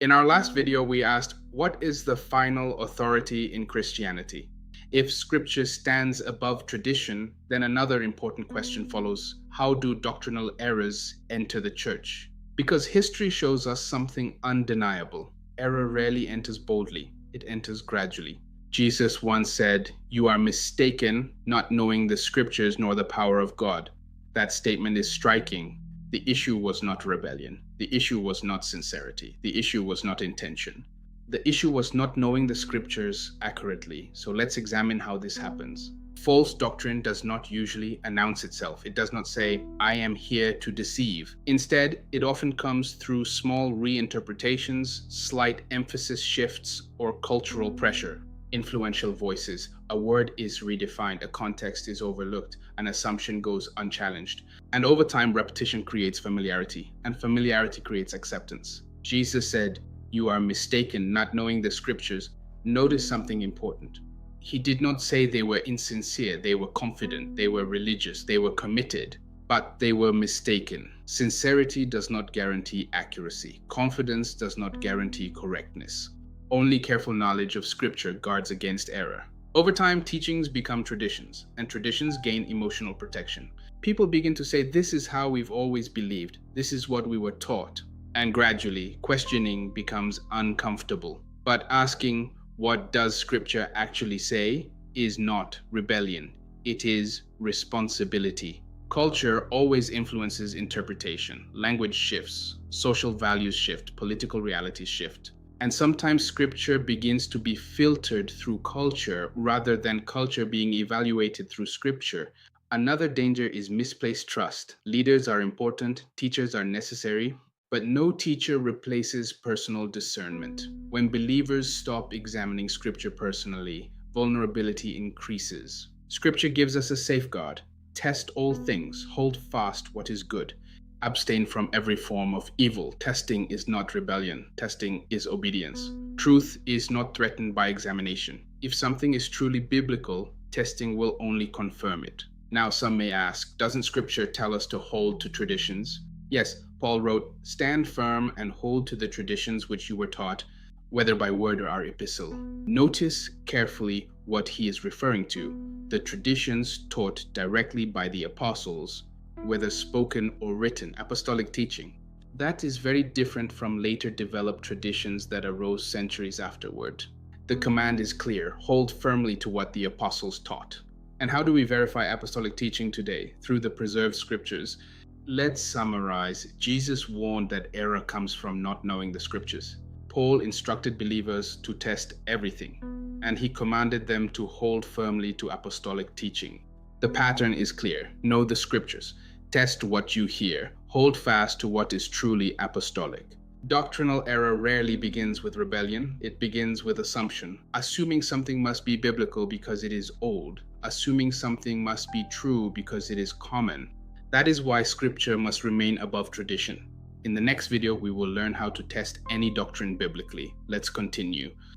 In our last video, we asked, what is the final authority in Christianity? If scripture stands above tradition, then another important question follows: how do doctrinal errors enter the church? Because history shows us something undeniable. Error rarely enters boldly, it enters gradually. Jesus once said, "You are mistaken, not knowing the scriptures nor the power of God." That statement is striking. The issue was not rebellion. The issue was not sincerity. The issue was not intention. The issue was not knowing the scriptures accurately. So let's examine how this happens. False doctrine does not usually announce itself. It does not say, "I am here to deceive." Instead, it often comes through small reinterpretations, slight emphasis shifts, or cultural pressure. Influential voices. A word is redefined, a context is overlooked, an assumption goes unchallenged. And over time, repetition creates familiarity, and familiarity creates acceptance. Jesus said, "You are mistaken, not knowing the scriptures." Notice something important. He did not say they were insincere, they were confident, they were religious, they were committed, but they were mistaken. Sincerity does not guarantee accuracy. Confidence does not guarantee correctness. Only careful knowledge of scripture guards against error. Over time, teachings become traditions, and traditions gain emotional protection. People begin to say, "This is how we've always believed. This is what we were taught." And gradually, questioning becomes uncomfortable. But asking, "What does scripture actually say?" is not rebellion. It is responsibility. Culture always influences interpretation. Language shifts, social values shift, political realities shift. And sometimes scripture begins to be filtered through culture rather than culture being evaluated through scripture. Another danger is misplaced trust. Leaders are important, teachers are necessary, but no teacher replaces personal discernment. When believers stop examining scripture personally, vulnerability increases. Scripture gives us a safeguard. Test all things, hold fast what is good. Abstain from every form of evil. Testing is not rebellion. Testing is obedience. Truth is not threatened by examination. If something is truly biblical, testing will only confirm it. Now, some may ask, doesn't scripture tell us to hold to traditions? Yes, Paul wrote, "Stand firm and hold to the traditions which you were taught, whether by word or our epistle." Notice carefully what he is referring to: the traditions taught directly by the apostles, whether spoken or written, apostolic teaching. That is very different from later developed traditions that arose centuries afterward. The command is clear: hold firmly to what the apostles taught. And how do we verify apostolic teaching today? Through the preserved scriptures. Let's summarize. Jesus warned that error comes from not knowing the scriptures. Paul instructed believers to test everything, and he commanded them to hold firmly to apostolic teaching. The pattern is clear. Know the scriptures. Test what you hear. Hold fast to what is truly apostolic. Doctrinal error rarely begins with rebellion. It begins with assumption. Assuming something must be biblical because it is old. Assuming something must be true because it is common. That is why scripture must remain above tradition. In the next video, we will learn how to test any doctrine biblically. Let's continue.